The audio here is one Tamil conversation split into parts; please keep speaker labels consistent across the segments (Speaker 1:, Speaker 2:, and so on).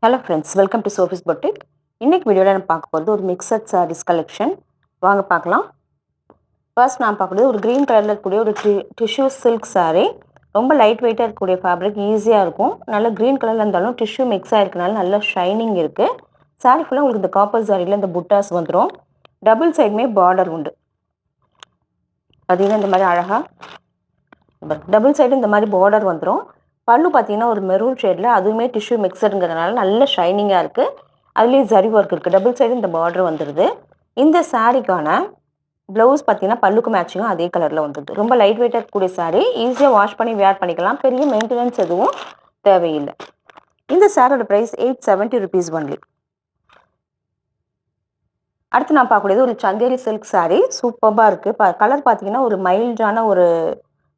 Speaker 1: Hello friends, welcome to Sophie's boutique. இன்னைக்கு வீடியோவில் நம்ம பார்க்க போகிறது ஒரு மிக்சட் சாரீஸ் கலெக்ஷன். வாங்க பார்க்கலாம். ஃபர்ஸ்ட் நான் பார்க்குறது ஒரு க்ரீன் கலரில் இருக்கக்கூடிய ஒரு டிஷ்யூ சில்க் saree. ரொம்ப லைட் வெயிட்டாக இருக்கக்கூடிய ஃபேப்ரிக், ஈஸியாக இருக்கும். நல்ல க்ரீன் கலரில் இருந்தாலும் டிஷ்யூ மிக்ஸ் ஆகிருக்கனால நல்ல ஷைனிங் இருக்குது. saree ஃபுல்லாக உங்களுக்கு இந்த காப்பர் சாரியில் இந்த புட்டாஸ் வந்துடும். டபுள் சைடுமே பார்டர் உண்டு. பார்த்தீங்கன்னா இந்த மாதிரி அழகாக டபுள் சைடு இந்த மாதிரி பார்டர் வந்துடும். பல்லு பார்த்தீங்கன்னா ஒரு மெரூன் ஷேடில், அதுவுமே டிஷ்யூ மிக்சடுங்கிறதுனால நல்ல ஷைனிங்காக இருக்குது. அதுலேயும் ஜரி ஒர்க் இருக்குது. டபுள் சைடு இந்த பார்டர் வந்துடுது. இந்த சாரீக்கான ப்ளவுஸ் பார்த்தீங்கன்னா பல்லுக்கு மேட்சிங்கும் அதே கலரில் வந்துடுது. ரொம்ப லைட் வெயிட்டாக இருக்கக்கூடிய சாரீ, ஈஸியாக வாஷ் பண்ணி வேர் பண்ணிக்கலாம். பெரிய மெயின்டெனன்ஸ் எதுவும் தேவையில்லை. இந்த சாரியோட ப்ரைஸ் 870 rupees ஒன்லி. அடுத்து நான் பார்க்கக்கூடியது ஒரு சந்தேரி சில்க் saree. சூப்பராக இருக்குது. கலர் பார்த்தீங்கன்னா ஒரு மைல்டான ஒரு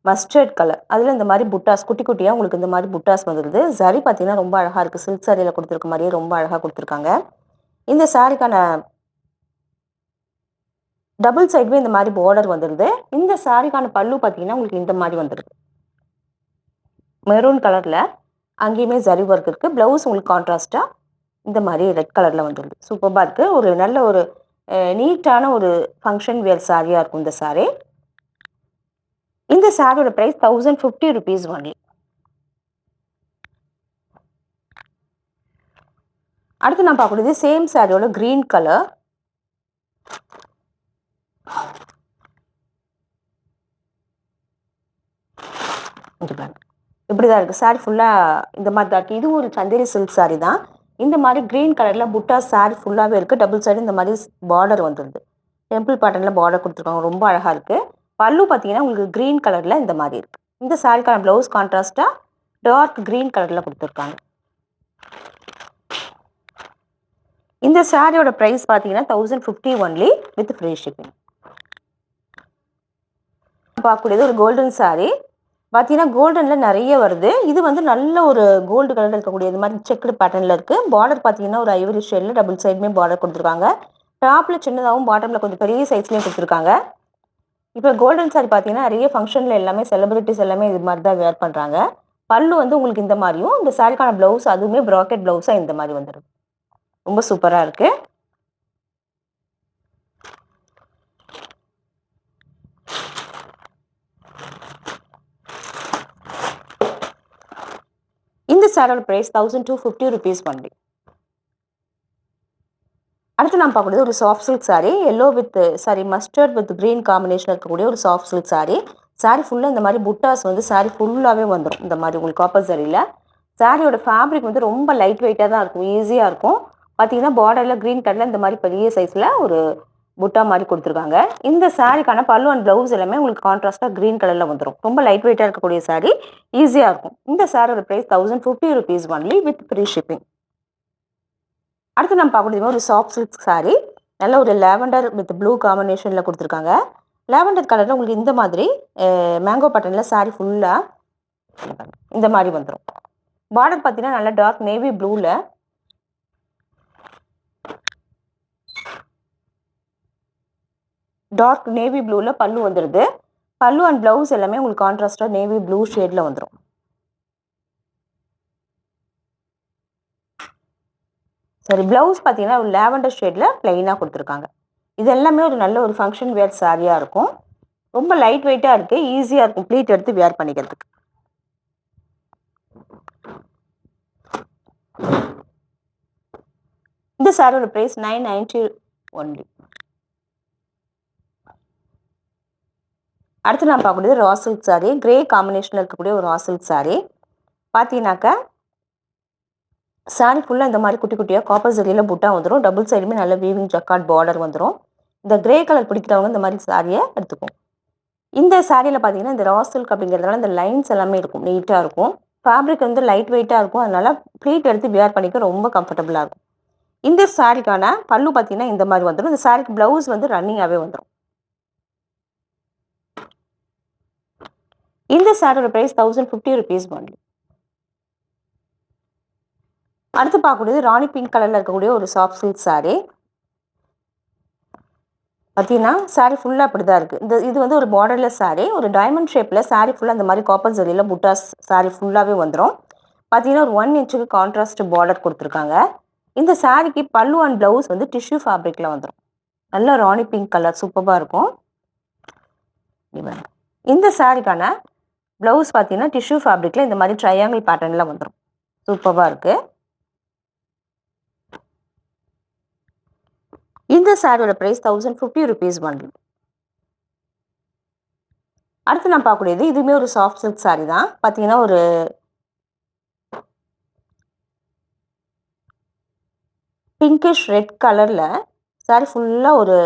Speaker 1: மஸ்டர்ட் கலர். அதில் இந்த மாதிரி புட்டாஸ் குட்டி குட்டியாக உங்களுக்கு இந்த மாதிரி புட்டாஸ் வந்துடுது. சரி பார்த்தீங்கன்னா ரொம்ப அழகாக இருக்குது. சில்க் சாரியில் கொடுத்துருக்க மாதிரியே ரொம்ப அழகாக கொடுத்துருக்காங்க. இந்த சாரிக்கான டபுள் சைடுமே இந்த மாதிரி பார்டர் வந்துடுது. இந்த சாரிக்கான பல்லு பார்த்தீங்கன்னா உங்களுக்கு இந்த மாதிரி வந்துடுது. மெரூன் கலரில் அங்கேயுமே ஜரி ஒர்க் இருக்குது. ப்ளவுஸ் உங்களுக்கு கான்ட்ராஸ்ட்டாக இந்த மாதிரி ரெட் கலரில் வந்துடுது. சூப்பராக இருக்குது. ஒரு நல்ல ஒரு நீட்டான ஒரு ஃபங்க்ஷன் வேர் சாரியாக இருக்கும் இந்த சாரீ. இந்த சாரியோட பிரைஸ் 1050 rupees ஒன்லி. அடுத்து நான் பார்க்கக்கூடியது சேம் சாரியோட கிரீன் கலர். இப்படிதான் இருக்கு. சாரி ஃபுல்லாக இந்த மாதிரி தான் இருக்குது. இது ஒரு சந்தேரி சில்க் சாரி தான். இந்த மாதிரி கிரீன் கலரில் புட்டா சாரி ஃபுல்லாகவே இருக்குது. டபுள் சைடு இந்த மாதிரி பார்டர் வந்துடுது. டெம்பிள் பேட்டர்னில் பார்டர் கொடுத்துருக்காங்க. ரொம்ப அழகாக இருக்குது. பல்லு பார்த்தீங்கன்னா உங்களுக்கு க்ரீன் கலரில் இந்த மாதிரி இருக்குது. இந்த சாரிக்கான ப்ளவுஸ் கான்ட்ராஸ்ட்டாக டார்க் க்ரீன் கலரில் கொடுத்துருக்காங்க. இந்த சாரியோட ப்ரைஸ் பார்த்தீங்கன்னா 1050 ஒன்லி வித் ஃப்ரீ ஷிப்பிங். பார்க்கக்கூடியது ஒரு கோல்டன் சாரி. பார்த்தீங்கன்னா கோல்டனில் நிறைய வருது. இது வந்து நல்ல ஒரு கோல்டு கலரில் இருக்கக்கூடிய இது மாதிரி செக்குடு பேட்டர்னில் இருக்குது. பார்டர் பார்த்தீங்கன்னா ஒரு ஐவரி ஷேடில் டபுள் சைடுமே பார்டர் கொடுத்துருக்காங்க. டாப்பில் சின்னதாகவும் பாட்டமில் கொஞ்சம் பெரிய சைஸ்லேயும் கொடுத்துருக்காங்க. இப்போ கோல்டன் சாரி பார்த்தீங்கன்னா நிறைய ஃபங்க்ஷனில் எல்லாமே செலிபிரிட்டிஸ் எல்லாமே இது மாதிரி தான் வேர் பண்ணுறாங்க. பல்லு வந்து உங்களுக்கு இந்த மாதிரியும், இந்த சாரிக்கான ப்ளவுஸ் அதுவுமே ப்ராக்கெட் ப்ளவுஸாக இந்த மாதிரி வந்துடும். ரொம்ப சூப்பராக இருக்குது. இந்த சாரியோட ப்ரைஸ் 1250 rupees ஒன்லி. அடுத்து நான் பார்க்கக்கூடியது ஒரு soft silk sorry. Yellow with mustard with green combination இருக்கக்கூடிய ஒரு சாஃப்ட் சில்க் சாரி. சாரி ஃபுல்லாக இந்த மாதிரி புட்டாஸ் வந்து சாரி ஃபுல்லாகவே வந்துடும். இந்த மாதிரி உங்களுக்கு காப்பர் சாரியில். சாரியோட ஃபேப்ரிக் வந்து ரொம்ப லைட் வெயிட்டாக தான் இருக்கும். ஈஸியாக இருக்கும். பார்த்தீங்கன்னா பார்டரில் க்ரீன் கலரில் இந்த மாதிரி பெரிய சைஸில் ஒரு புட்டா மாதிரி கொடுத்துருக்காங்க. இந்த சாரிக்கான பல்லு அண்ட் ப்ளவுஸ் எல்லாமே உங்களுக்கு கான்ட்ராஸ்ட்டாக க்ரீன் கலரில் வந்துடும். ரொம்ப லைட் வெயிட்டாக இருக்கக்கூடிய சாரி, ஈஸியாக இருக்கும். இந்த சாரியோட price 1050 rupees only with free shipping. அடுத்து நம்ம பார்க்கக்கூடியது ஒரு சாஃப்ட் சில்க் சாரி. நல்ல ஒரு லாவெண்டர் வித் ப்ளூ காம்பினேஷனில் கொடுத்துருக்காங்க. லாவெண்டர் கலரில் உங்களுக்கு இந்த மாதிரி மேங்கோ பேட்டர்னில் சாரி ஃபுல்லாக இந்த மாதிரி வந்துடும். பார்டர் பார்த்தீங்கன்னா நல்லா டார்க் நேவி ப்ளூவில் பல்லு வந்துடுது. பல்லு அண்ட் ப்ளவுஸ் எல்லாமே உங்களுக்கு கான்ட்ராஸ்டாக நேவி ப்ளூ ஷேடில் வந்துடும். சரி, ப்ளவுஸ் பார்த்தீங்கன்னா ஒரு லாவெண்டர் ஷேடில் பிளெயினாக கொடுத்துருக்காங்க. இது எல்லாமே ஒரு நல்ல ஒரு ஃபங்க்ஷன் வேர் சாரியாக இருக்கும். ரொம்ப லைட் வெயிட்டாக இருக்குது. ஈஸியாக இருக்கும் ப்ளீட் எடுத்து வேர் பண்ணிக்கிறதுக்கு. இந்த சாரியோட ப்ரைஸ் 990 ஒன்லி. அடுத்து நான் பார்க்கக்கூடியது ரா சில்க் சாரி. கிரே காம்பினேஷனில் இருக்கக்கூடிய ஒரு ரா சில்க் சாரி. பார்த்தீங்கன்னாக்கா சாரி ஃபுல்லாக இந்த மாதிரி குட்டி குட்டியாக காப்பர் ஜரியில் புட்டா வந்துடும். டபுள் சைடுமே நல்ல வீவிங் ஜக்கார்ட் பார்டர் வந்துடும். இந்த கிரே கலர் பிடிக்கிறவங்க இந்த மாதிரி சாரியை எடுத்துக்கும். இந்த சாரியில் பார்த்தீங்கன்னா இந்த ரா சில்க் அப்படிங்கிறதுனால இந்த லைன்ஸ் எல்லாமே இருக்கும். நீட்டாக இருக்கும். ஃபேப்ரிக் வந்து லைட் வெயிட்டாக இருக்கும். அதனால ப்ளீட் எடுத்து வேர் பண்ணிக்க ரொம்ப கம்ஃபர்டபுளாக இருக்கும். இந்த சாரிக்கான பல்லு பார்த்தீங்கன்னா இந்த மாதிரி வந்துடும். இந்த சாரிக்கு ப்ளவுஸ் வந்து ரன்னிங்காகவே வந்துடும். இந்த சாரியோட ப்ரைஸ் 1050 rupees ஒன்லி. அடுத்து பார்க்கக்கூடியது ராணி பிங்க் கலரில் இருக்கக்கூடிய ஒரு சாஃப்ட் சில்க் சாரி. பார்த்தீங்கன்னா சாரி ஃபுல்லாக அப்படி தான் இருக்குது. இது வந்து ஒரு பார்டர்லெஸ் சாரி. ஒரு டைமண்ட் ஷேப்பில் சாரி ஃபுல்லாக இந்த மாதிரி காப்பர் ஜரியில் புட்டாஸ் சாரி ஃபுல்லாகவே வந்துடும். பார்த்தீங்கன்னா ஒரு 1 இன்ச்சுக்கு கான்ட்ராஸ்ட் பார்டர் கொடுத்துருக்காங்க. இந்த சாரிக்கு பல்லு அண்ட் ப்ளவுஸ் வந்து டிஷ்யூ ஃபேப்ரிக்கில் வந்துடும். நல்லா ராணி பிங்க் கலர் சூப்பராக இருக்கும். இந்த சாரிக்கான ப்ளவுஸ் பார்த்தீங்கன்னா டிஷ்யூ ஃபேப்ரிக்கில் இந்த மாதிரி ட்ரையாங்கிள் பேட்டர்னில் வந்துடும். சூப்பராக இருக்குது. இந்த சாரியோட ப்ரைஸ் 1050 rupees ஒன்லி. அடுத்து நான் பார்க்கக்கூடியது இதுவுமே ஒரு சாஃப்ட் சில்க் சாரி தான். பார்த்தீங்கன்னா ஒரு பிங்கிஷ் ரெட் கலரில் சாரி ஃபுல்லாக ஒரு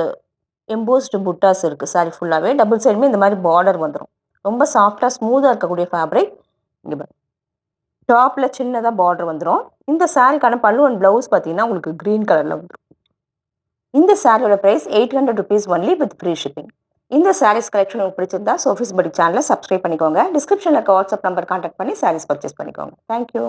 Speaker 1: எம்போஸ்டு புட்டாஸ் இருக்குது. சாரி ஃபுல்லாகவே டபுள் சைடுமே இந்த மாதிரி பார்டர் வந்துடும். ரொம்ப சாஃப்டாக ஸ்மூத்தாக இருக்கக்கூடிய ஃபேப்ரிக். இங்கே டாப்பில் சின்னதாக பார்டர் வந்துடும். இந்த சாரிக்கான பல்லு அண்ட் ப்ளவுஸ் பார்த்தீங்கன்னா உங்களுக்கு க்ரீன் கலரில் வந்துடும். இந்த சாரியோட price 800 rupees only with free shipping. இந்த சாரீஸ் கலெக்ஷன் உங்களுக்கு பிடிச்சிருந்தா சோஃபிஸ் படி சேனலை சப்ஸ்கிரைப் பண்ணிக்கோங்க. டிஸ்கிரிப்ஷனில் இருக்க வாட்ஸ்அப் நம்பர் கான்டாக்ட் பண்ணி சாரீஸ் பர்ச்சேஸ் பண்ணிக்கோங்க. தேங்க்யூ.